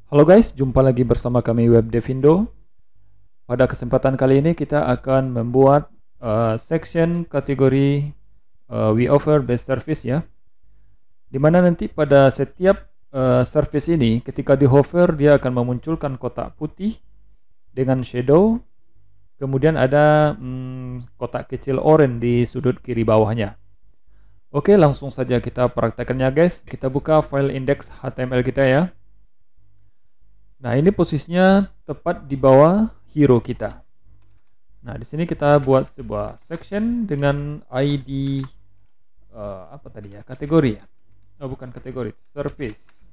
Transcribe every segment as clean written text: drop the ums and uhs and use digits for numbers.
Halo guys, jumpa lagi bersama kami WebDevindo. Pada kesempatan kali ini kita akan membuat section kategori We Offer Best Service ya. Dimana nanti pada setiap service ini ketika di hover dia akan memunculkan kotak putih dengan shadow. Kemudian ada kotak kecil oranye di sudut kiri bawahnya. Oke, langsung saja kita praktekannya guys. Kita buka file index HTML kita ya. Nah, ini posisinya tepat di bawah hero kita. Nah, di sini kita buat sebuah section dengan ID apa tadi ya? Kategori ya? Oh, bukan kategori, service.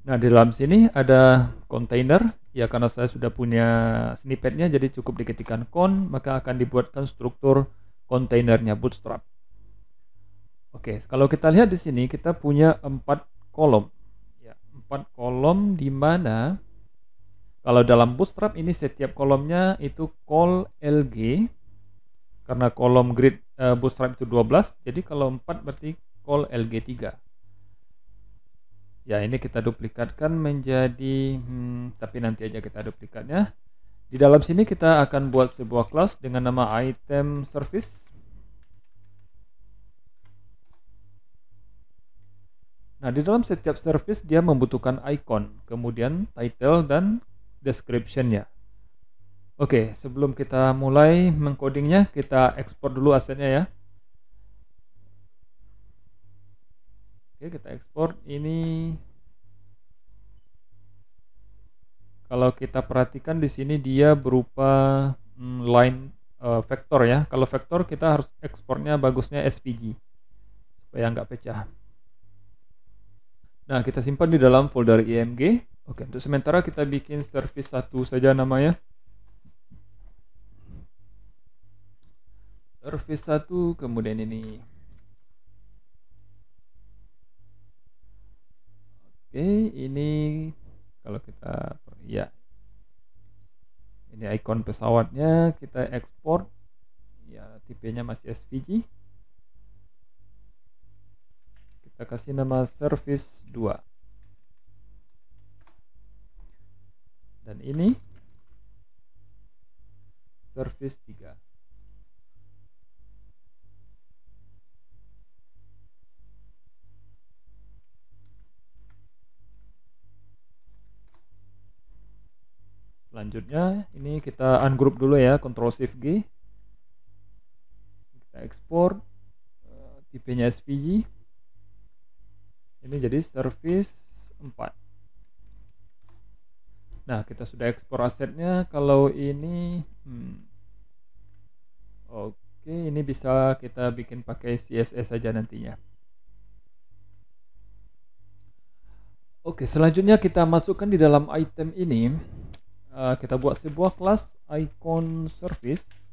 Nah, di dalam sini ada container. Ya, karena saya sudah punya snippetnya, jadi cukup diketikkan con, maka akan dibuatkan struktur kontainernya Bootstrap. Oke, kalau kita lihat di sini kita punya 4 kolom. Ya, 4 kolom di mana kalau dalam Bootstrap ini setiap kolomnya itu call LG. Karena kolom grid Bootstrap itu 12, jadi kalau 4 berarti call LG3. Ya, ini kita duplikatkan menjadi tapi nanti aja kita duplikatnya. Di dalam sini kita akan buat sebuah kelas dengan nama item service. Nah, di dalam setiap service dia membutuhkan icon, kemudian title dan description-nya. Oke, sebelum kita mulai mengcodingnya, kita ekspor dulu asetnya ya. Oke, kita ekspor ini. Kalau kita perhatikan di sini dia berupa line vektor ya. Kalau vektor kita harus ekspornya bagusnya SVG supaya nggak pecah. Nah, kita simpan di dalam folder img. Oke, untuk sementara kita bikin service 1 saja namanya. Service 1, kemudian ini. Oke, ini kalau kita ya. Ini icon pesawatnya, kita ekspor. Ya, tipenya masih SVG. Kita kasih nama service 2. Dan ini service 3. Selanjutnya ini kita ungroup dulu ya, Ctrl Shift G. Kita ekspor tipenya SVG. Ini jadi service 4. Nah, kita sudah ekspor asetnya. Kalau ini oke, ini bisa kita bikin pakai CSS saja nantinya. Oke, selanjutnya kita masukkan di dalam item ini. Kita buat sebuah kelas icon service.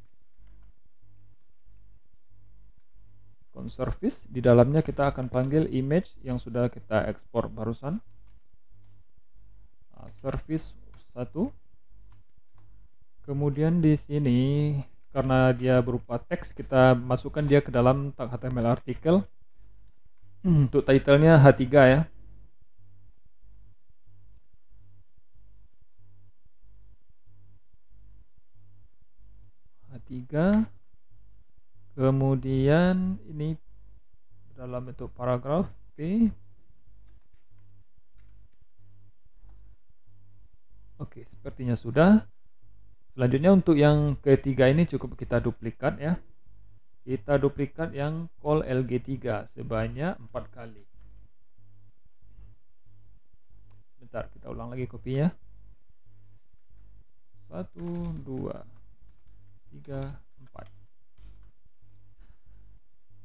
Service, di dalamnya kita akan panggil image yang sudah kita ekspor barusan. Service 1. Kemudian di sini karena dia berupa teks, kita masukkan dia ke dalam tag HTML artikel. Untuk titlenya H3 ya. H3. Kemudian ini dalam bentuk paragraf P. Oke, sepertinya sudah. Selanjutnya untuk yang ketiga ini cukup kita duplikat ya. Kita duplikat yang call LG3 sebanyak 4 kali. Bentar, kita ulang lagi kopinya. 1, 2, 3, 4.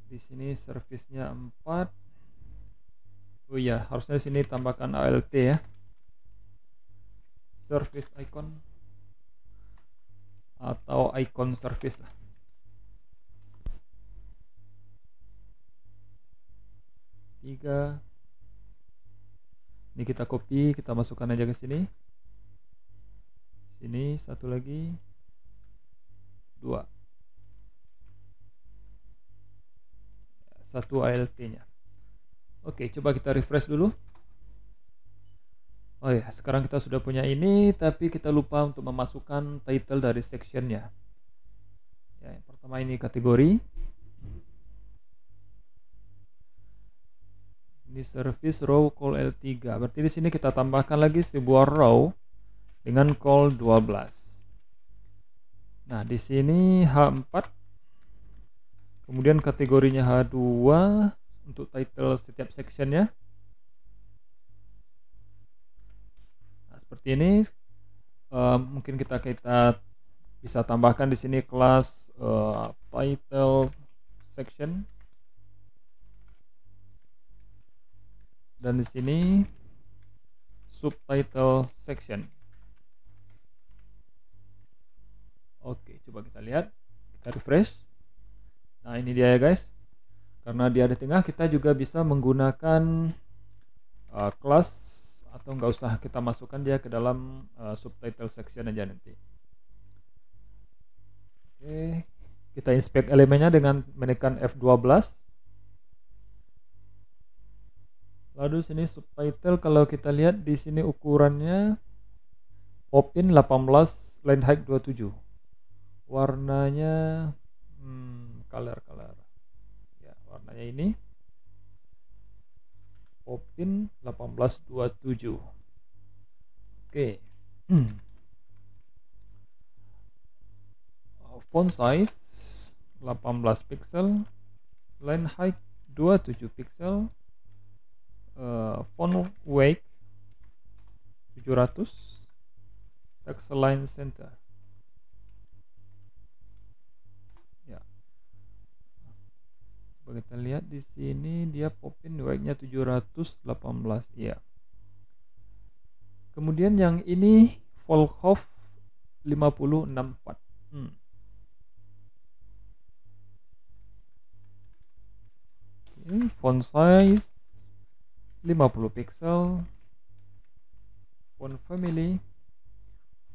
Di sini service-nya 4. Oh iya, harusnya di sini tambahkan ALT ya. Service icon atau icon service lah. Tiga. Ini kita copy, kita masukkan aja ke sini. Sini satu lagi. 2. 1 ALT-nya. Oke, coba kita refresh dulu. Oh ya, sekarang kita sudah punya ini, tapi kita lupa untuk memasukkan title dari sectionnya. Ya, yang pertama ini kategori. Ini service row call L3. Berarti di sini kita tambahkan lagi sebuah row dengan call 12. Nah, di sini H4. Kemudian kategorinya H2 untuk title setiap sectionnya. Nah, seperti ini. Mungkin kita bisa tambahkan di sini kelas title section, dan di sini subtitle section. Oke, coba kita lihat, kita refresh. Nah, ini dia ya guys. Karena dia di tengah, kita juga bisa menggunakan kelas, atau nggak usah kita masukkan dia ke dalam subtitle section aja nanti. Oke, kita inspect elemennya dengan menekan F12. Lalu sini subtitle, kalau kita lihat di sini ukurannya pop-in 18, line height 27. Warnanya color. Ya, warnanya ini pop-in 1827. Oke. Font size 18 pixel, line height 27 pixel, font weight 700, text align center. Ya. Coba kita lihat di sini, dia pop-in weight-nya 718 ya. Kemudian yang ini Volkhoff 5064. Font size 50 pixel, font family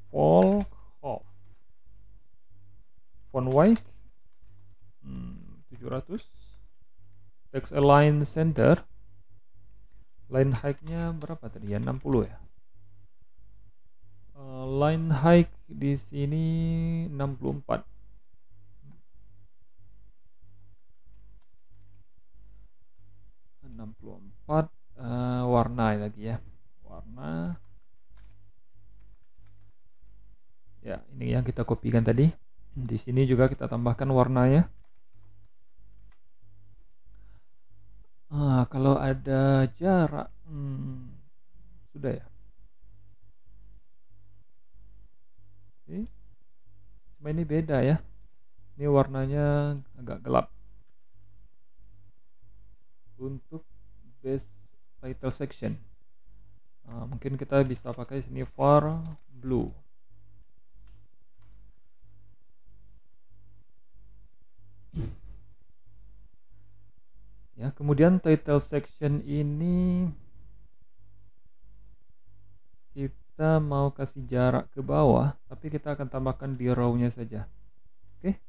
Volkhoff, font weight 700, text align center, line height-nya berapa tadi ya, 60 ya. Line height di sini 64. Warna lagi ya, warna. Ya, ini yang kita kopikan tadi. Di sini juga kita tambahkan warnanya. Kalau ada jarak, sudah ya. Cuma ini beda ya. Ini warnanya agak gelap. Untuk base title section, mungkin kita bisa pakai sini far blue. Ya, kemudian title section ini kita mau kasih jarak ke bawah, tapi kita akan tambahkan di row-nya saja. Oke,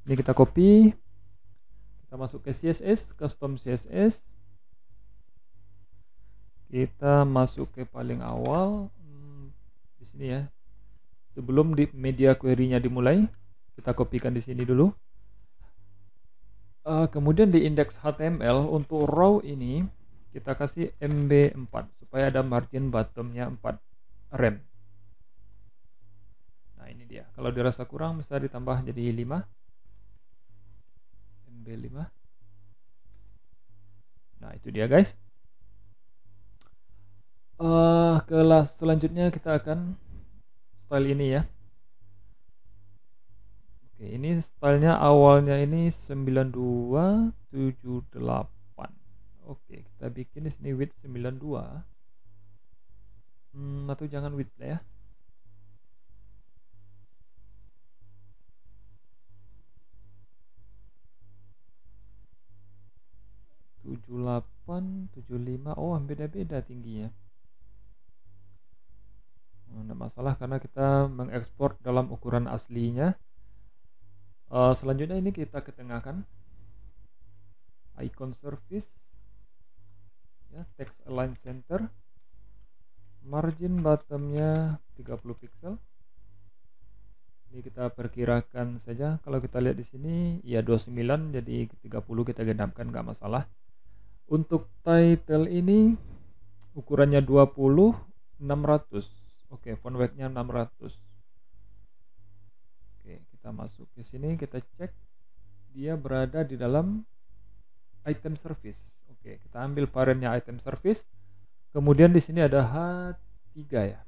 ini kita copy, kita masuk ke CSS, custom CSS, kita masuk ke paling awal di sini ya. Sebelum di media query-nya dimulai, kita kopikan di sini dulu. Kemudian di index HTML untuk row ini kita kasih MB4 supaya ada margin bottom-nya 4 rem. Nah, ini dia. Kalau dirasa kurang bisa ditambah jadi 5. MB5. Nah, itu dia guys. Kelas selanjutnya kita akan style ini ya. Oke, ini stylenya awalnya ini 9278. Oke, kita bikin di sini width 92. Atau jangan width lah ya. 78, 75. Oh, beda-beda tingginya. Tidak masalah karena kita mengekspor dalam ukuran aslinya. Selanjutnya ini kita ketengahkan icon service ya, text align center, margin bottomnya 30 pixel. Ini kita perkirakan saja. Kalau kita lihat di sini ya 29, jadi 30 kita genapkan, nggak masalah. Untuk title ini ukurannya 20 600. Oke, font weight-nya 600. Oke, kita masuk ke sini, kita cek dia berada di dalam item service. Oke, kita ambil parentnya item service. Kemudian di sini ada H3 ya.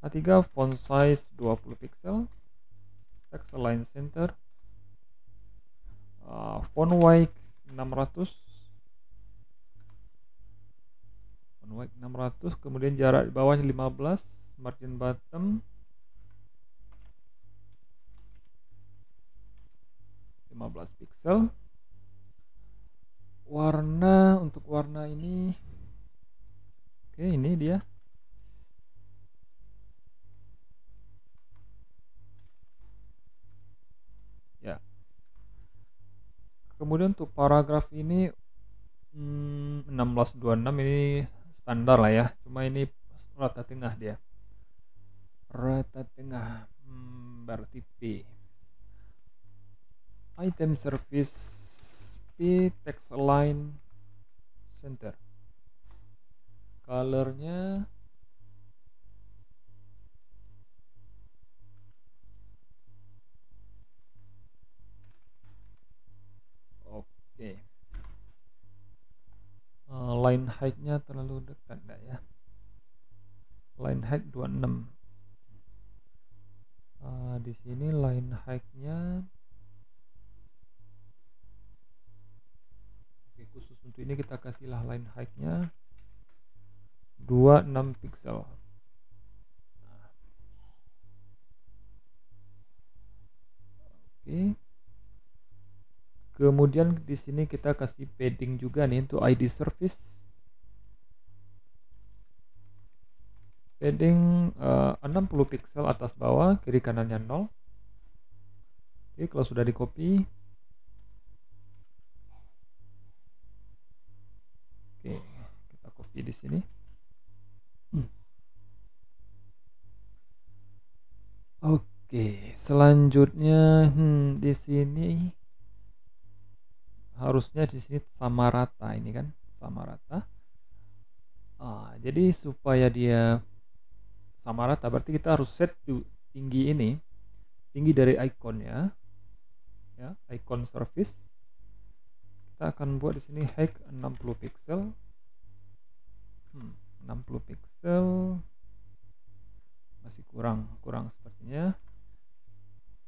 H3 font size 20 pixel. Text align center. Font weight 600. Font weight 600, kemudian jarak di bawahnya 15, margin bottom 15 pixel. Warna, untuk warna ini oke, ini dia. Ya. Kemudian untuk paragraf ini 1626 ini standar lah ya. Cuma ini rata tengah dia. Rata tengah berarti P. Item service P, text align center. Colornya oke. Line height-nya terlalu dekat enggak ya? Line height 26. Di sini line height-nya oke, khusus untuk ini kita kasihlah line height-nya 26 pixel. Oke. Kemudian di sini kita kasih padding juga nih untuk ID service. Padding 60 pixel atas bawah, kiri kanannya 0. Oke, kalau sudah di copy. Oke, kita copy di sini. Oke, selanjutnya di sini harusnya di sini sama rata ini kan, sama rata. Jadi supaya dia sama rata berarti kita harus set tinggi ini, tinggi dari ikonnya ya, icon service. Kita akan buat di sini height 60 pixel. 60 pixel masih kurang sepertinya.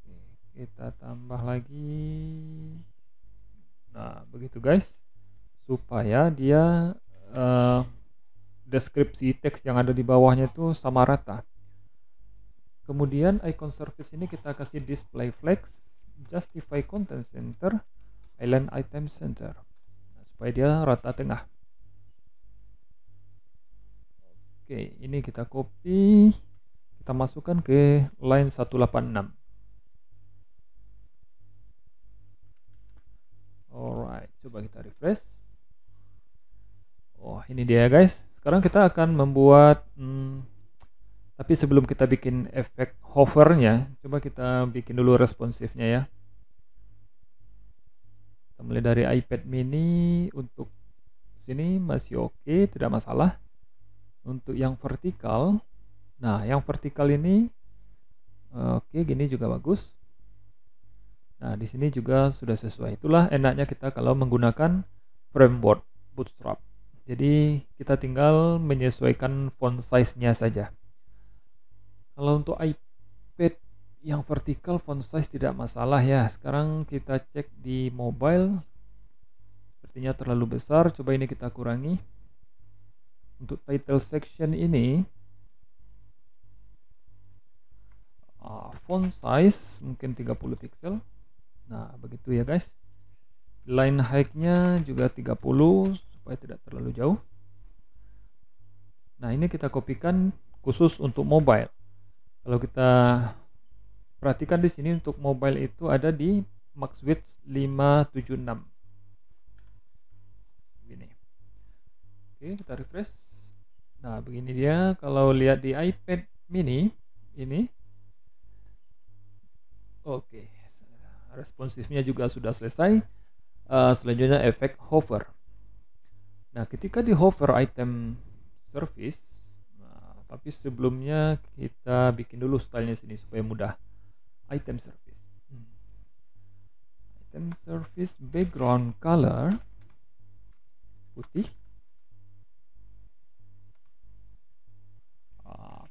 Oke, kita tambah lagi. Nah, begitu guys, supaya dia deskripsi teks yang ada di bawahnya itu sama rata. Kemudian icon service ini kita kasih display flex, justify content center, align item center, nah, supaya dia rata tengah. Oke, ini kita copy, kita masukkan ke line 186. Alright, coba kita refresh. Oh, ini dia guys. Sekarang kita akan membuat tapi sebelum kita bikin efek hovernya, coba kita bikin dulu responsifnya ya. Kita mulai dari iPad mini. Untuk sini masih oke, tidak masalah. Untuk yang vertikal, nah yang vertikal ini oke, gini juga bagus. Nah, di sini juga sudah sesuai. Itulah enaknya kita kalau menggunakan framework Bootstrap. Jadi kita tinggal menyesuaikan font size-nya saja. Kalau untuk iPad yang vertikal font size tidak masalah ya. Sekarang kita cek di mobile. Sepertinya terlalu besar. Coba ini kita kurangi. Untuk title section ini font size mungkin 30 pixel. Nah, begitu ya guys. Line height-nya juga 30 supaya tidak terlalu jauh. Nah, ini kita kopikan khusus untuk mobile. Kalau kita perhatikan di sini untuk mobile itu ada di max width 576. Gini. Oke, kita refresh. Nah, begini dia kalau lihat di iPad mini ini. Oke, responsifnya juga sudah selesai. Selanjutnya efek hover. Nah, ketika di hover item service, nah, tapi sebelumnya kita bikin dulu stylenya sini supaya mudah. Item service. Item service background color putih.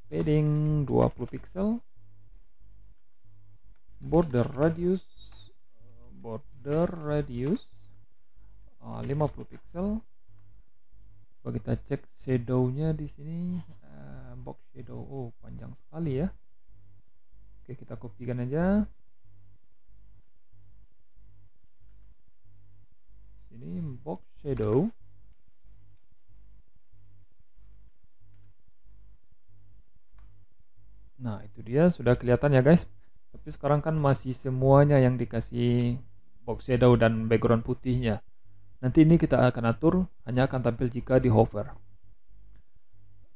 Padding 20 pixel. Border radius 50 pixel. Coba kita cek shadownya di sini. Box shadow, oh panjang sekali ya. Oke, kita kopikan aja. Sini box shadow. Nah, itu dia sudah kelihatan ya guys. Tapi sekarang kan masih semuanya yang dikasih box shadow dan background putihnya. Nanti ini kita akan atur, hanya akan tampil jika di hover.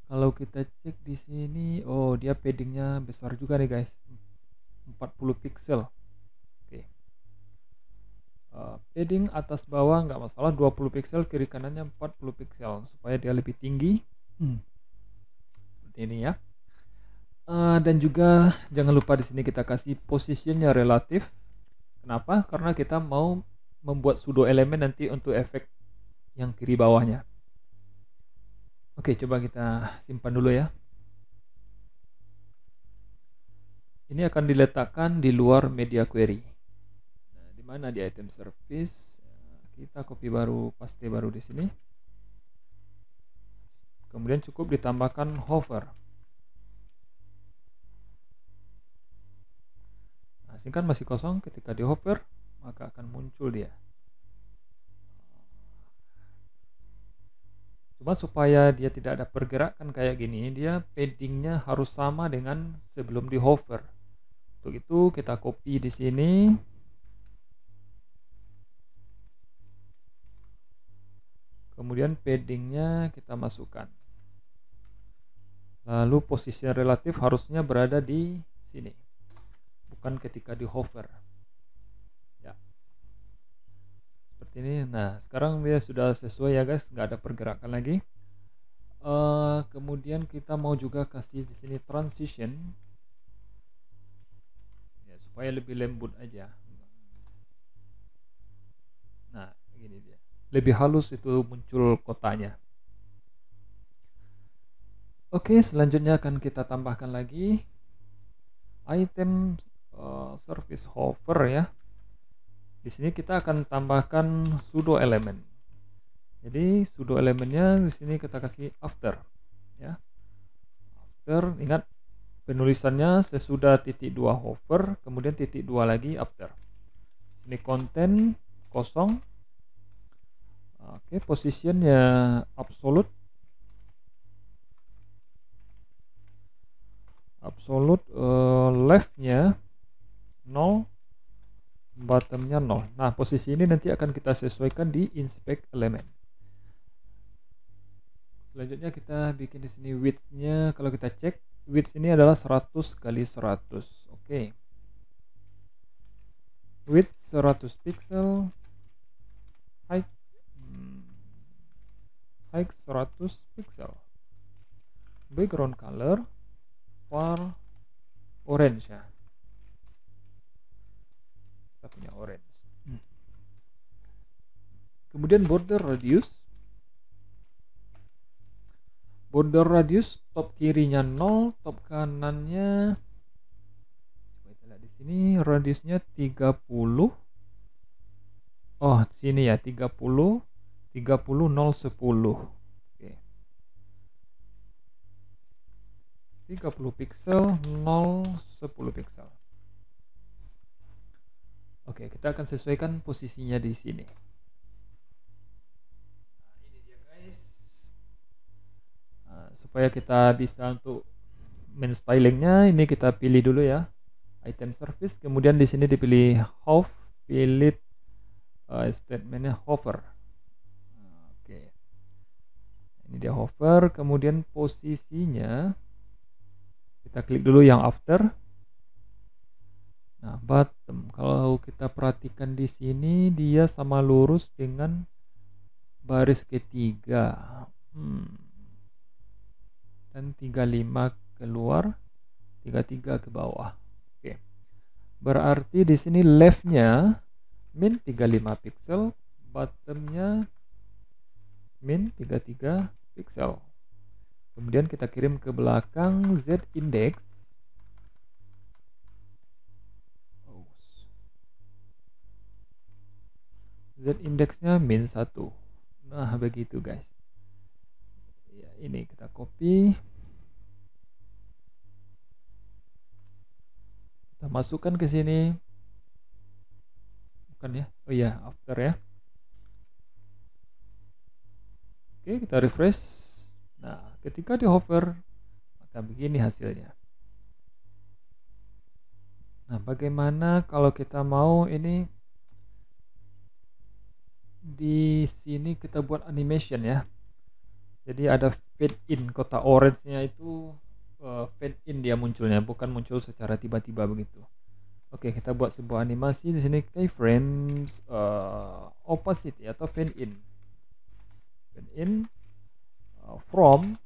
Kalau kita cek di sini, oh dia paddingnya besar juga nih guys, 40 pixel. Oke. Padding atas bawah nggak masalah, 20 pixel, kiri kanannya 40 pixel supaya dia lebih tinggi. Seperti ini ya. Dan juga jangan lupa di sini kita kasih positionnya relatif. Kenapa? Karena kita mau membuat pseudo elemen nanti untuk efek yang kiri bawahnya. Oke, coba kita simpan dulu ya. Ini akan diletakkan di luar media query. Nah, di mana di item service? Kita copy baru, paste baru di sini. Kemudian cukup ditambahkan hover. Nah, ini kan masih kosong, ketika di hover maka akan muncul dia. Cuma supaya dia tidak ada pergerakan kayak gini, dia paddingnya harus sama dengan sebelum di hover. Untuk itu kita copy di sini. Kemudian paddingnya kita masukkan. Lalu posisi relatif harusnya berada di sini, bukan ketika di hover. Ya, seperti ini. Nah, sekarang dia sudah sesuai ya guys, nggak ada pergerakan lagi. Kemudian kita mau juga kasih di sini transition, ya, supaya lebih lembut aja. Nah, gini dia, lebih halus itu muncul kotanya. Oke, selanjutnya akan kita tambahkan lagi item service hover ya. Di sini kita akan tambahkan pseudo elemen. Jadi pseudo elemennya di sini kita kasih after ya. After, ingat penulisannya sesudah titik 2 hover, kemudian titik 2 lagi after. Sini konten kosong. Oke, positionnya absolute. Leftnya 0, bottomnya 0. Nah, posisi ini nanti akan kita sesuaikan di inspect element. Selanjutnya kita bikin di sini width-nya. Kalau kita cek, width ini adalah 100 kali 100. Oke. Width 100 pixel. Height 100 pixel. Background color var orange ya. Kita punya orange. Kemudian border radius. Border radius top kirinya 0, top kanannya, coba kita lihat di sini, radiusnya 30. Oh, sini ya 30 0 10. Oke. 30 pixel 0 10 pixel. Oke, kita akan sesuaikan posisinya di sini. Nah, ini dia guys. Supaya kita bisa untuk men-stylingnya, ini kita pilih dulu ya, item service. Kemudian di sini dipilih hover, pilih statementnya hover. Oke. Ini dia hover, kemudian posisinya kita klik dulu yang after. Nah, bottom. Kalau kita perhatikan di sini dia sama lurus dengan baris ketiga. Dan 35 keluar, 33 ke bawah. Oke. Berarti di sini leftnya min 35 pixel, bottomnya min 33 pixel. Kemudian kita kirim ke belakang Z index. Z indexnya min 1. Nah, begitu guys. Ya, ini kita copy. Kita masukkan ke sini. Bukan ya? Oh iya, after ya. Oke, kita refresh. Nah, ketika di hover, maka begini hasilnya. Nah, bagaimana kalau kita mau ini di sini kita buat animation ya. Jadi ada fade in, kotak orange-nya itu fade in dia munculnya, bukan muncul secara tiba-tiba begitu. Oke, kita buat sebuah animasi di sini keyframes opacity atau fade in. Fade in from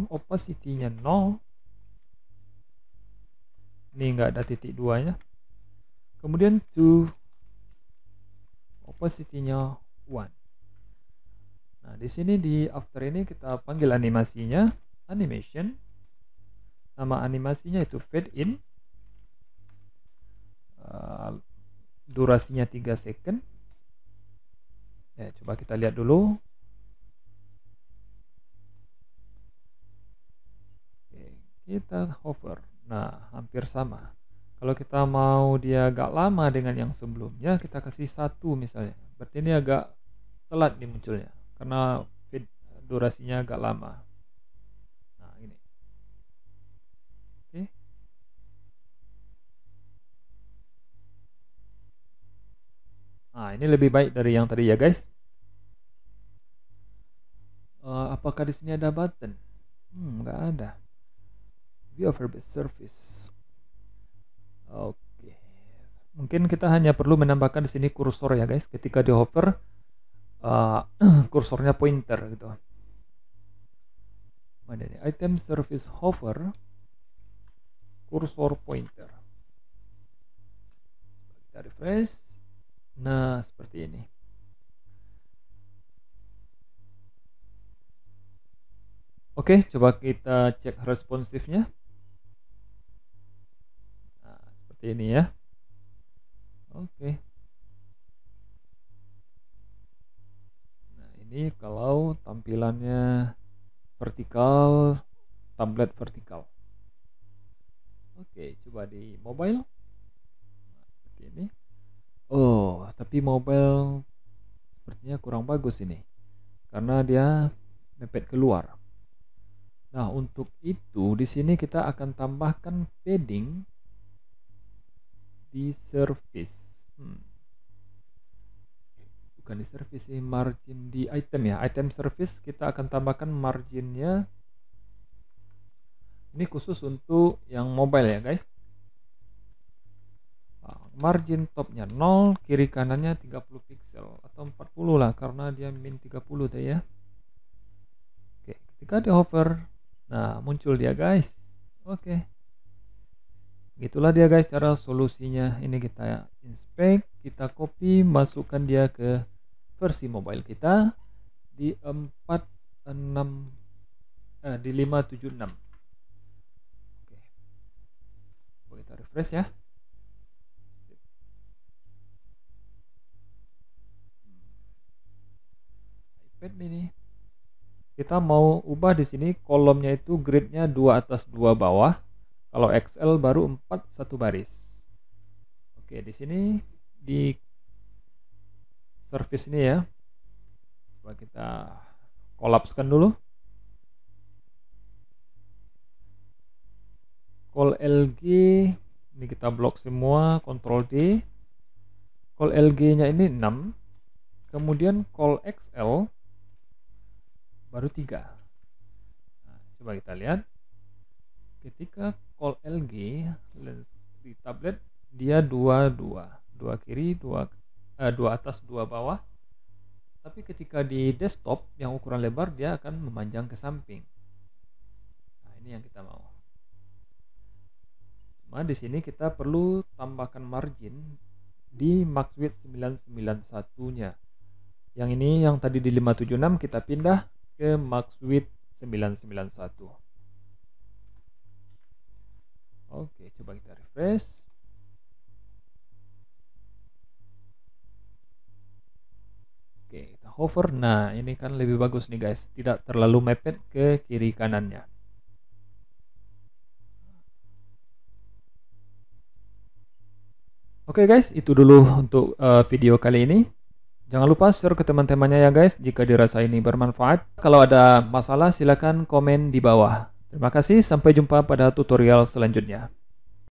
opacity-nya 0. Ini enggak ada titik 2-nya. Kemudian to opacity-nya 1. Nah, di sini di after ini kita panggil animasinya animation. Nama animasinya itu fade in. Durasinya 3 second. Ya, coba kita lihat dulu. Oke, kita hover. Nah, hampir sama. Kalau kita mau dia agak lama dengan yang sebelumnya, kita kasih 1 misalnya. Berarti ini agak telat nih munculnya, karena durasinya agak lama. Nah, ini. Oke. Nah, ini lebih baik dari yang tadi ya guys. Apakah di sini ada button? Nggak ada. View over base surface. Oke. Mungkin kita hanya perlu menambahkan di sini kursor ya guys. Ketika di hover, kursornya pointer gitu. Mana ini? Item surface hover, kursor pointer. Kita refresh. Nah, seperti ini. Oke, coba kita cek responsifnya. Nah, seperti ini ya. Oke. Nah, ini kalau tampilannya vertikal, tablet vertikal. Oke, coba di mobile. Nah, seperti ini. Oh, tapi mobile sepertinya kurang bagus ini. Karena dia mepet keluar. Nah, untuk itu di sini kita akan tambahkan padding di surface. Bukan di surface sih, margin di item ya. Item surface kita akan tambahkan marginnya. Ini khusus untuk yang mobile ya guys. Margin topnya 0, kiri kanannya 30 pixel atau 40 lah karena dia min 30 tadi ya. Oke, ketika di hover, nah muncul dia guys. Oke, gitulah dia guys cara solusinya. Ini kita inspect, kita copy, masukkan dia ke versi mobile kita di 576. Oke, kita refresh ya. iPad mini. Kita mau ubah di sini kolomnya itu gridnya 2 atas 2 bawah. Kalau XL baru 4 satu baris. Oke, di sini di surface ini ya. Coba kita kolapskan dulu. Call LG ini kita blok semua, Ctrl D. Call LG nya ini 6. kemudian call XL baru 3. Nah, coba kita lihat. Ketika call LG di tablet dia 2 kiri, 2 atas, 2 bawah. Tapi ketika di desktop yang ukuran lebar dia akan memanjang ke samping. Nah, ini yang kita mau. Cuma di sini kita perlu tambahkan margin di max width 991-nya. Yang ini yang tadi di 576 kita pindah ke max width 991. Oke, coba kita refresh. Oke, kita hover. Nah, ini kan lebih bagus nih guys, tidak terlalu mepet ke kiri kanannya. Oke guys, itu dulu untuk video kali ini. Jangan lupa share ke teman-temannya ya guys jika dirasa ini bermanfaat. Kalau ada masalah silakan komen di bawah. Terima kasih, sampai jumpa pada tutorial selanjutnya.